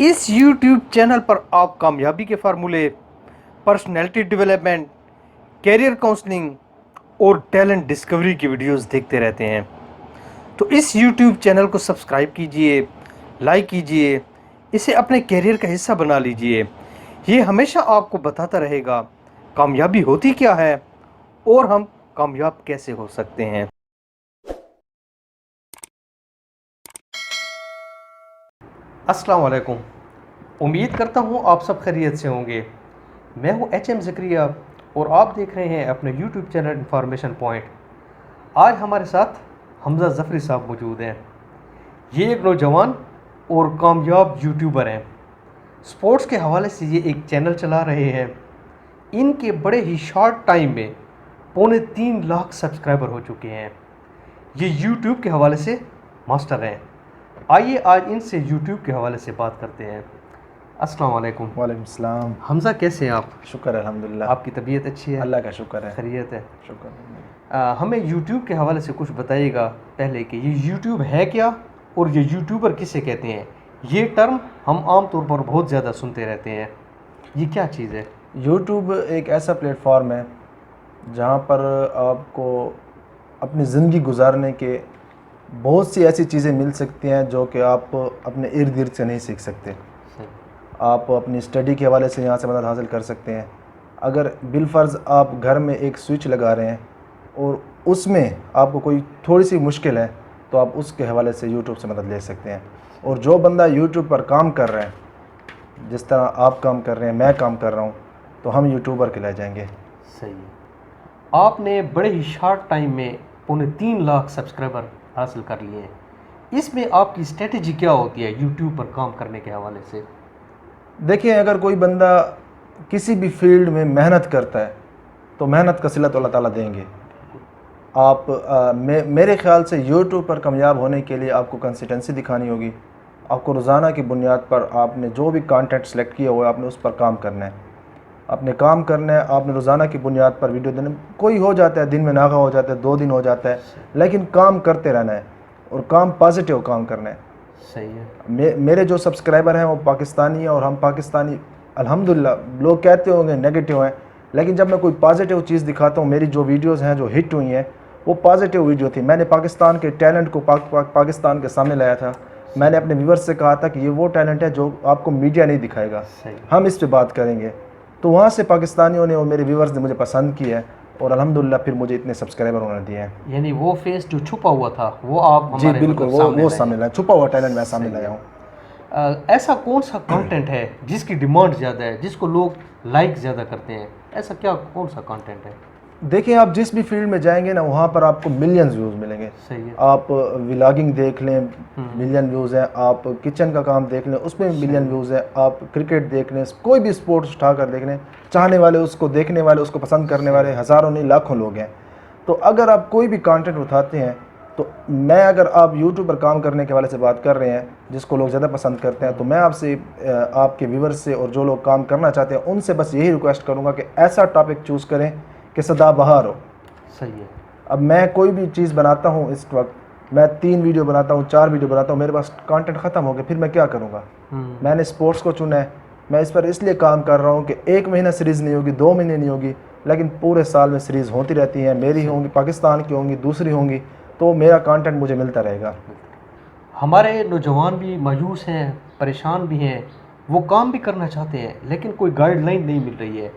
इस YouTube channel पर आप कामयाबी के फार्मूले, पर्सनैलिटी डेवलपमेंट, कैरियर काउंसलिंग और टैलेंट डिस्कवरी की वीडियोस देखते रहते हैं। तो इस YouTube चैनल को सब्सक्राइब कीजिए, लाइक कीजिए, इसे अपने कैरियर का हिस्सा बना लीजिए। ये हमेशा आपको बताता रहेगा कामयाबी होती क्या है और हम कामयाब कैसे हो सकते हैं। अस्सलाम वालेकुम। उम्मीद करता हूँ आप सब खैरियत से होंगे। मैं हूँ HM ज़करिया और आप देख रहे हैं अपने YouTube चैनल इंफॉर्मेशन पॉइंट। आज हमारे साथ हमजा ज़फ़री साहब मौजूद हैं। ये एक नौजवान और कामयाब यूट्यूबर हैं। स्पोर्ट्स के हवाले से ये एक चैनल चला रहे हैं। इनके बड़े ही शॉर्ट टाइम में 3.25 लाख सब्सक्राइबर हो चुके हैं। ये यूट्यूब के हवाले से मास्टर हैं। आइए आज इनसे यूट्यूब के हवाले से बात करते हैं। अस्सलाम वालेकुम। वालेकुम सलाम। हमजा कैसे हैं आप? शुक्र है अल्हम्दुलिल्लाह। आपकी तबीयत अच्छी है? अल्लाह का शुक्र है। खैरियत है? शुक्र। हमें यूट्यूब के हवाले से कुछ बताइएगा पहले कि ये यूट्यूब है क्या और ये यूट्यूबर किसे कहते हैं। ये टर्म हम आम तौर पर बहुत ज़्यादा सुनते रहते हैं, ये क्या चीज़ है? यूट्यूब एक ऐसा प्लेटफॉर्म है जहाँ पर आपको अपनी ज़िंदगी गुजारने के बहुत सी ऐसी चीज़ें मिल सकती हैं जो कि आप अपने इर्द गिर्द से नहीं सीख सकते। आप अपनी स्टडी के हवाले से यहाँ से मदद हासिल कर सकते हैं। अगर बिलफ़र्ज़ आप घर में एक स्विच लगा रहे हैं और उसमें आपको कोई थोड़ी सी मुश्किल है तो आप उसके हवाले से यूट्यूब से मदद ले सकते हैं। और जो बंदा यूट्यूब पर काम कर रहा है, जिस तरह आप काम कर रहे हैं, मैं काम कर रहा हूँ, तो हम यूट्यूबर कहलाए जाएंगे। सही है। आपने बड़े ही शॉर्ट टाइम में 3.25 लाख सब्सक्राइबर हासिल कर लिए हैं। इसमें आपकी स्ट्रेटजी क्या होती है यूट्यूब पर काम करने के हवाले से? देखिए, अगर कोई बंदा किसी भी फील्ड में मेहनत करता है तो मेहनत का सिला तो अल्लाह ताला देंगे। आप मेरे ख़्याल से यूट्यूब पर कामयाब होने के लिए आपको कंसिस्टेंसी दिखानी होगी। आपको रोज़ाना की बुनियाद पर आपने जो भी कंटेंट सेलेक्ट किया हुआ है आपने उस पर काम करना है। आपने काम करना है, आपने रोज़ाना की बुनियाद पर वीडियो देना। कोई हो जाता है दिन में नागा हो जाता है, 2 दिन हो जाता है, लेकिन काम करते रहना है और काम पॉजिटिव काम करना है। सही है। मेरे जो सब्सक्राइबर हैं वो पाकिस्तानी हैं और हम पाकिस्तानी अल्हम्दुलिल्लाह। लोग कहते होंगे नेगेटिव हैं, लेकिन जब मैं कोई पॉजिटिव चीज़ दिखाता हूँ, मेरी जो वीडियोस हैं जो हिट हुई हैं वो पॉजिटिव वीडियो थी। मैंने पाकिस्तान के टैलेंट को पाकिस्तान के सामने लाया था। मैंने अपने व्यूअर्स से कहा था कि ये वो टैलेंट है जो आपको मीडिया नहीं दिखाएगा, हम इस पर बात करेंगे। तो वहाँ से पाकिस्तानियों ने और मेरे व्यूअर्स ने मुझे पसंद किया है और अल्हम्दुलिल्लाह फिर मुझे इतने सब्सक्राइबर उन्होंने दिए हैं। यानी वो फेस जो छुपा हुआ था वो आप जी बिल्कुल, वो सामने लाया, छुपा हुआ टैलेंट मैं सामने लाया हूँ। ऐसा कौन सा कंटेंट है जिसकी डिमांड ज़्यादा है, जिसको लोग लाइक ज़्यादा करते हैं? ऐसा क्या कौन सा कंटेंट है? देखिए, आप जिस भी फील्ड में जाएंगे ना वहाँ पर आपको मिलियंस व्यूज़ मिलेंगे। सही है। आप व्लॉगिंग देख लें, मिलियन व्यूज़ हैं। आप किचन का काम देख लें, उसमें मिलियन व्यूज़ हैं। आप क्रिकेट देख लें, कोई भी स्पोर्ट्स उठाकर देख लें, चाहने वाले, उसको देखने वाले, उसको पसंद करने वाले हज़ारों नहीं लाखों लोग हैं। तो अगर आप कोई भी कंटेंट उठाते हैं तो अगर आप यूट्यूब पर काम करने के वाले से बात कर रहे हैं जिसको लोग ज़्यादा पसंद करते हैं, तो मैं आपसे, आपके व्यूअर्स से और जो लोग काम करना चाहते हैं उनसे बस यही रिक्वेस्ट करूँगा कि ऐसा टॉपिक चूज़ करें कि सदाबहार हो। सही है। अब मैं कोई भी चीज़ बनाता हूँ, इस वक्त मैं 3 वीडियो बनाता हूँ, 4 वीडियो बनाता हूँ, मेरे पास कंटेंट ख़त्म हो गया, फिर मैं क्या करूँगा? मैंने स्पोर्ट्स को चुना है। मैं इस पर इसलिए काम कर रहा हूँ कि 1 महीना सीरीज़ नहीं होगी, 2 महीने नहीं होगी, लेकिन पूरे साल में सीरीज़ होती रहती हैं। मेरी होंगी, पाकिस्तान की होंगी, दूसरी होंगी, तो मेरा कंटेंट मुझे मिलता रहेगा। हमारे नौजवान भी मायूस हैं, परेशान भी हैं, वो काम भी करना चाहते हैं लेकिन कोई गाइडलाइन नहीं मिल रही है।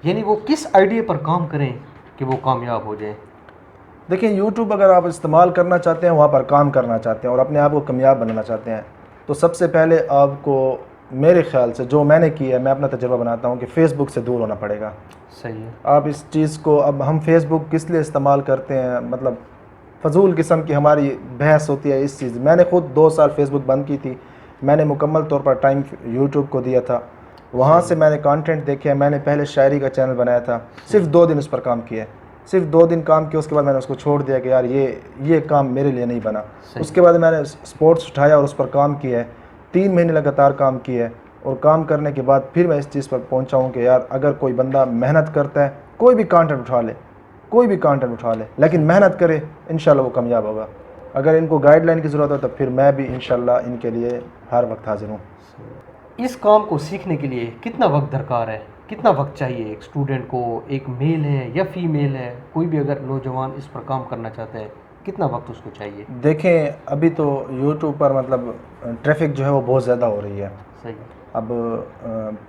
यानी वो किस आइडिया पर काम करें कि वो कामयाब हो जाए? देखिए, यूट्यूब अगर आप इस्तेमाल करना चाहते हैं, वहाँ पर काम करना चाहते हैं और अपने आप को कामयाब बनाना चाहते हैं, तो सबसे पहले आपको, मेरे ख़्याल से जो मैंने किया है, मैं अपना तजुर्बा बनाता हूँ कि फ़ेसबुक से दूर होना पड़ेगा। सही है। आप इस चीज़ को, अब हम फेसबुक किस लिए इस्तेमाल करते हैं, मतलब फ़जूल किस्म की हमारी बहस होती है इस चीज़। मैंने ख़ुद 2 साल फेसबुक बंद की थी। मैंने मुकम्मल तौर पर टाइम यूट्यूब को दिया था। वहाँ से मैंने कंटेंट देखे। मैंने पहले शायरी का चैनल बनाया था, सिर्फ 2 दिन उस पर काम किया, सिर्फ 2 दिन काम किया, उसके बाद मैंने उसको छोड़ दिया कि यार ये काम मेरे लिए नहीं बना। उसके बाद मैंने स्पोर्ट्स उठाया और उस पर काम किया है। 3 महीने लगातार काम किया है और काम करने के बाद फिर मैं इस चीज़ पर पहुंचा हूं कि यार अगर कोई बंदा मेहनत करता है, कोई भी कंटेंट उठा ले, कोई भी कंटेंट उठा ले, लेकिन मेहनत करे, इंशाल्लाह वो कामयाब होगा। अगर इनको गाइडलाइन की ज़रूरत हो तो फिर मैं भी इंशाल्लाह इनके लिए हर वक्त हाजिर हूँ। इस काम को सीखने के लिए कितना वक्त दरकार है, कितना वक्त चाहिए एक स्टूडेंट को, एक मेल है या फीमेल है, कोई भी अगर नौजवान इस पर काम करना चाहता है, कितना वक्त उसको चाहिए? देखें अभी तो यूट्यूब पर मतलब ट्रैफिक जो है वो बहुत ज़्यादा हो रही है। सही। अब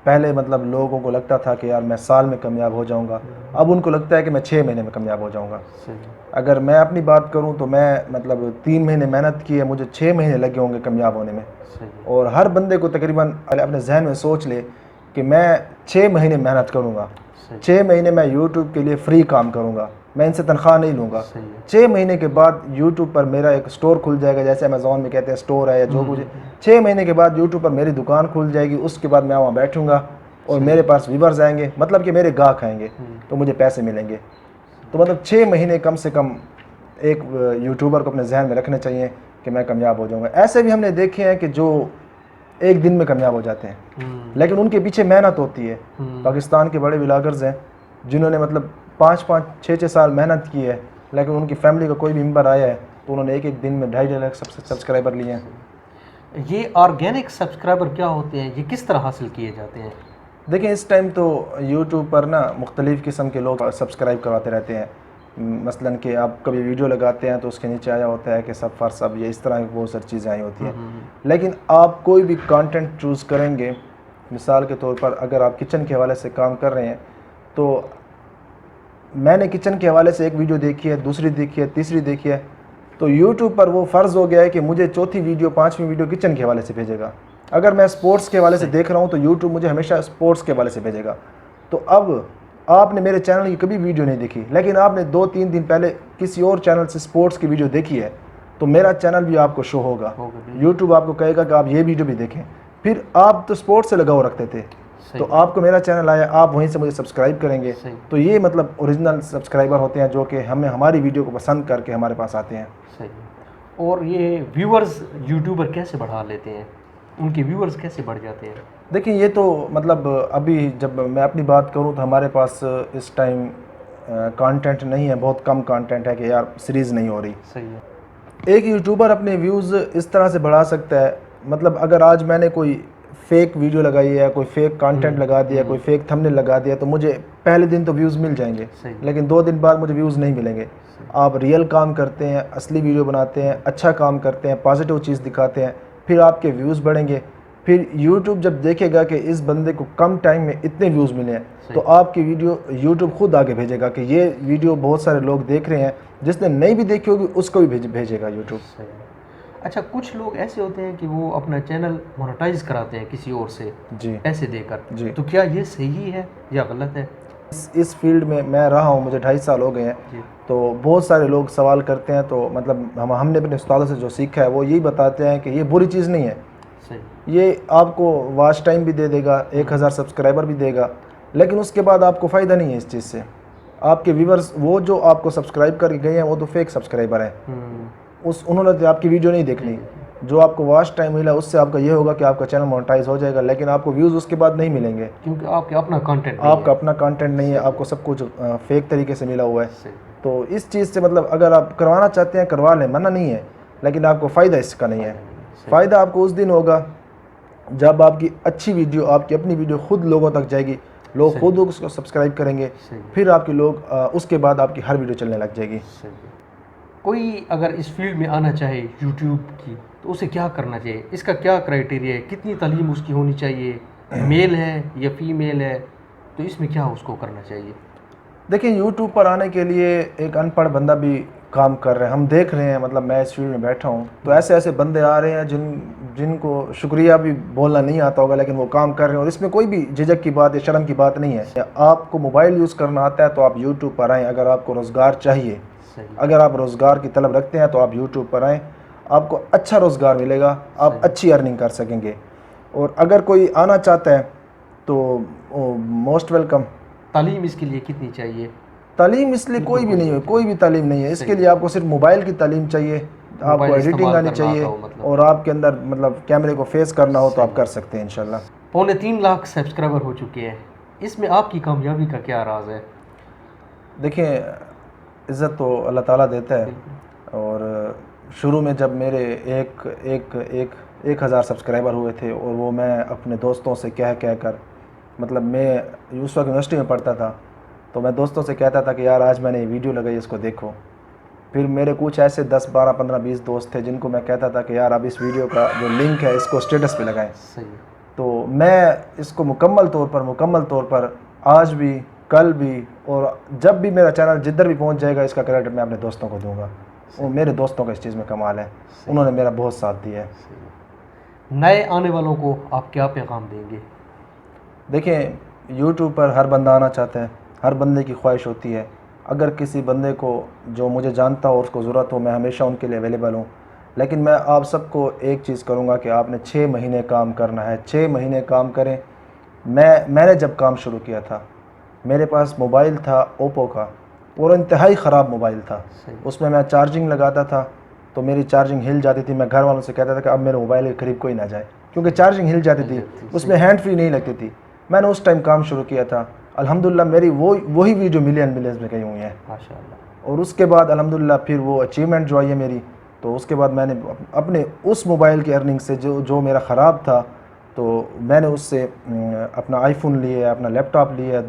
पहले मतलब लोगों को लगता था कि यार मैं साल में कामयाब हो जाऊंगा, अब उनको लगता है कि मैं 6 महीने में कामयाब हो जाऊंगा। सही। अगर मैं अपनी बात करूं तो मैं मतलब 3 महीने मेहनत की है, मुझे 6 महीने लगे होंगे कामयाब होने में। सही। और हर बंदे को तकरीबन अपने जहन में सोच ले कि मैं 6 महीने मेहनत करूंगा, सही। 6 महीने मैं यूट्यूब के लिए फ्री काम करूंगा, मैं इनसे तनख्वाह नहीं लूँगा। सही है। 6 महीने के बाद यूट्यूब पर मेरा एक स्टोर खुल जाएगा, जैसे अमेज़ॉन में कहते हैं स्टोर है या जो कुछ। 6 महीने के बाद यूट्यूब पर मेरी दुकान खुल जाएगी, उसके बाद मैं वहाँ बैठूंगा और मेरे पास व्यूवर्स आएंगे, मतलब कि मेरे गाहक आएंगे, तो मुझे पैसे मिलेंगे। तो मतलब 6 महीने कम से कम एक यूट्यूबर को अपने जहन में रखने चाहिए कि मैं कामयाब हो जाऊँगा। ऐसे भी हमने देखे हैं कि जो एक दिन में कामयाब हो जाते हैं, लेकिन उनके पीछे मेहनत होती है। पाकिस्तान के बड़े व्लॉगर्स हैं जिन्होंने मतलब 5-5, 6-6 साल मेहनत की है, लेकिन उनकी फैमिली का कोई भी मेम्बर आया है तो उन्होंने एक एक दिन में 2.5 लाख सब्सक्राइबर लिए हैं। ये ऑर्गेनिक सब्सक्राइबर क्या होते हैं, ये किस तरह हासिल किए जाते हैं? देखिए इस टाइम तो यूट्यूब पर ना मुख्तलिफ़ किस्म के लोग सब्सक्राइब करवाते रहते हैं। मसलन कि आप कभी वीडियो लगाते हैं तो उसके नीचे आया होता है कि सब फॉर सब, ये इस तरह की बहुत सारी चीज़ें आई होती हैं। लेकिन आप कोई भी कंटेंट चूज़ करेंगे, मिसाल के तौर पर अगर आप किचन के हवाले से काम कर रहे हैं तो मैंने किचन के हवाले से एक वीडियो देखी है, दूसरी देखी है, तीसरी देखी है, तो यूट्यूब पर वो फ़र्ज़ हो गया है कि मुझे चौथी वीडियो, 5वीं वीडियो किचन के हवाले से भेजेगा। अगर मैं स्पोर्ट्स के हवाले से देख रहा हूँ तो यूट्यूब मुझे हमेशा स्पोर्ट्स के हवाले से भेजेगा। तो अब आपने मेरे चैनल की कभी वीडियो नहीं देखी, लेकिन आपने 2-3 दिन पहले किसी और चैनल से स्पोर्ट्स की वीडियो देखी है, तो मेरा चैनल भी आपको शो होगा। यूट्यूब आपको कहेगा कि आप ये वीडियो भी देखें। फिर आप तो स्पोर्ट्स से लगाव रखते थे, तो आपको मेरा चैनल आया, आप वहीं से मुझे सब्सक्राइब करेंगे। तो ये मतलब ओरिजिनल सब्सक्राइबर होते हैं जो कि हमें हमारी वीडियो को पसंद करके हमारे पास आते हैं। सही। और ये व्यूअर्स यूट्यूबर कैसे बढ़ा लेते हैं, उनके व्यूअर्स कैसे बढ़ जाते हैं? देखिए ये तो मतलब अभी जब मैं अपनी बात करूं तो हमारे पास इस टाइम कंटेंट नहीं है, बहुत कम कंटेंट है कि यार सीरीज़ नहीं हो रही। सही है। एक यूट्यूबर अपने व्यूज़ इस तरह से बढ़ा सकता है, मतलब अगर आज मैंने कोई फेक वीडियो लगाई है, कोई फेक कंटेंट लगा दिया, कोई फेक थंबनेल लगा दिया, तो मुझे पहले दिन तो व्यूज़ मिल जाएंगे, लेकिन 2 दिन बाद मुझे व्यूज़ नहीं मिलेंगे। आप रियल काम करते हैं, असली वीडियो बनाते हैं, अच्छा काम करते हैं, पॉजिटिव चीज़ दिखाते हैं, फिर आपके व्यूज़ बढ़ेंगे। फिर यूट्यूब जब देखेगा कि इस बंदे को कम टाइम में इतने व्यूज़ मिले हैं, तो आपकी वीडियो यूट्यूब खुद आगे भेजेगा कि ये वीडियो बहुत सारे लोग देख रहे हैं, जिसने नहीं भी देखी होगी उसको भी भेजेगा यूट्यूब। अच्छा, कुछ लोग ऐसे होते हैं कि वो अपना चैनल मोनेटाइज कराते हैं किसी और से जी पैसे देकर जी, तो क्या ये सही है या गलत है? इस फील्ड में मैं रहा हूँ, मुझे 2.5 साल हो गए हैं। तो बहुत सारे लोग सवाल करते हैं, तो मतलब हमने अपने उस्तादों से जो सीखा है वो यही बताते हैं कि ये बुरी चीज़ नहीं है। सही। ये आपको वॉच टाइम भी दे देगा, 1000 सब्सक्राइबर भी देगा, लेकिन उसके बाद आपको फ़ायदा नहीं है इस चीज़ से। आपके व्यूवर्स वो जो आपको सब्सक्राइब करके गए हैं वो तो फेक सब्सक्राइबर हैं, उन्होंने तो आपकी वीडियो नहीं देखनी। जो आपको वॉच टाइम मिला उससे आपका ये होगा कि आपका चैनल मोनेटाइज हो जाएगा, लेकिन आपको व्यूज़ उसके बाद नहीं मिलेंगे, क्योंकि आपके अपना कंटेंट आपका अपना कंटेंट नहीं है, आपको सब कुछ फेक तरीके से मिला हुआ है। तो इस चीज़ से मतलब अगर आप करवाना चाहते हैं करवा लें, मना नहीं है, लेकिन आपको फ़ायदा इसका नहीं है। फ़ायदा आपको उस दिन होगा जब आपकी अच्छी वीडियो, आपकी अपनी वीडियो खुद लोगों तक जाएगी, लोग खुद उसको सब्सक्राइब करेंगे, फिर आपके लोग उसके बाद आपकी हर वीडियो चलने लग जाएगी। कोई अगर इस फील्ड में आना चाहे यूट्यूब की, तो उसे क्या करना चाहिए? इसका क्या क्राइटेरिया है? कितनी तालीम उसकी होनी चाहिए? मेल है या फीमेल है? तो इसमें क्या उसको करना चाहिए? देखिए यूट्यूब पर आने के लिए एक अनपढ़ बंदा भी काम कर रहे हैं, हम देख रहे हैं, मतलब मैं इस फील्ड में बैठा हूँ तो ऐसे ऐसे बंदे आ रहे हैं जिनको शुक्रिया भी बोलना नहीं आता होगा, लेकिन वो काम कर रहे हैं और इसमें कोई भी झिझक की बात या शर्म की बात नहीं है। आपको मोबाइल यूज़ करना आता है तो आप यूट्यूब पर आएँ। अगर आपको रोज़गार चाहिए, अगर आप रोज़गार की तलब रखते हैं तो आप यूट्यूब पर आएँ, आपको अच्छा रोज़गार मिलेगा, आप अच्छी अर्निंग कर सकेंगे। और अगर कोई आना चाहता है तो मोस्ट वेलकम। तालीम इसके लिए कितनी चाहिए? तालीम इसलिए कोई भी नहीं है, कोई भी तालीम नहीं है इसके लिए। आपको सिर्फ मोबाइल की तालीम चाहिए, आपको एडिटिंग आनी चाहिए और आपके अंदर मतलब कैमरे को फेस करना हो तो आप कर सकते हैं इंशाल्लाह। 3.25 लाख सब्सक्राइबर हो चुके हैं, इसमें आपकी कामयाबी का क्या राज है? देखिए इज़्ज़त तो अल्लाह ताला देता है, और शुरू में जब मेरे एक 1000 सब्सक्राइबर हुए थे, और वो मैं अपने दोस्तों से कह कर, मतलब मैं उस वक्त यूनिवर्सिटी में पढ़ता था, तो मैं दोस्तों से कहता था कि यार आज मैंने ये वीडियो लगाई, इसको देखो। फिर मेरे कुछ ऐसे 10 12 15 20 दोस्त थे जिनको मैं कहता था कि यार अब इस वीडियो का जो लिंक है इसको स्टेटस पे लगाएं। सही। तो मैं इसको मुकम्मल तौर पर आज भी, कल भी, और जब भी मेरा चैनल जिधर भी पहुंच जाएगा, इसका क्रेडिट मैं अपने दोस्तों को दूंगा। और मेरे दोस्तों का इस चीज़ में कमाल है, उन्होंने मेरा बहुत साथ दिया है। नए आने वालों को आप क्या पैगाम देंगे? देखिए, यूट्यूब पर हर बंदा आना चाहता है, हर बंदे की ख्वाहिश होती है। अगर किसी बंदे को जो मुझे जानता हो और उसको ज़रूरत हो, मैं हमेशा उनके लिए अवेलेबल हूँ। लेकिन मैं आप सबको एक चीज़ करूँगा कि आपने 6 महीने काम करना है, 6 महीने काम करें। मैंने जब काम शुरू किया था, मेरे पास मोबाइल था ओप्पो का, और इंतहाई ख़राब मोबाइल था। उसमें मैं चार्जिंग लगाता था तो मेरी चार्जिंग हिल जाती थी। मैं घर वालों से कहता था कि अब मेरे मोबाइल के करीब कोई ना जाए, क्योंकि चार्जिंग हिल जाती थी, उसमें हैंड फ्री नहीं लगती थी। मैंने उस टाइम काम शुरू किया था। अल्हम्दुलिल्लाह मेरी वही वीडियो मिलियंस में गई हुई हैं माशाअल्लाह। और उसके बाद अल्हम्दुलिल्लाह फिर वो अचीवमेंट जो आई है मेरी, तो उसके बाद मैंने अपने उस मोबाइल की अर्निंग से जो मेरा ख़राब था, तो मैंने उससे अपना आईफोन लिए, अपना लैपटॉप लिए,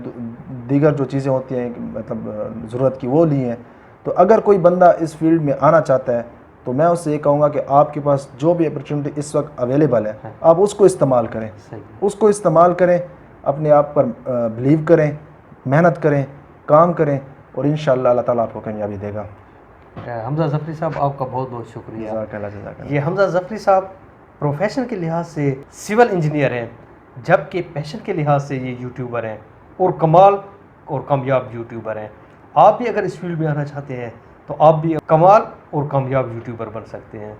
दीगर जो चीज़ें होती हैं मतलब ज़रूरत की, वो लिए हैं। तो अगर कोई बंदा इस फील्ड में आना चाहता है तो मैं उससे ये कहूँगा कि आपके पास जो भी अपॉर्चुनिटी इस वक्त अवेलेबल है, आप उसको इस्तेमाल करें, उसको इस्तेमाल करें, अपने आप पर बिलीव करें, मेहनत करें, काम करें, और इंशाअल्लाह अल्लाह ताला आपको कामयाबी देगा। हमजा ज़फ़री साहब, आपका बहुत बहुत शुक्रिया। जज़ाकल्लाह। ये हमजा ज़फ़री साहब प्रोफेशन के लिहाज से सिविल इंजीनियर हैं, जबकि पैशन के लिहाज से ये यूट्यूबर हैं, और कमाल और कामयाब यूट्यूबर हैं। आप भी अगर इस फील्ड में आना चाहते हैं तो आप भी कमाल और कामयाब यूट्यूबर बन सकते हैं।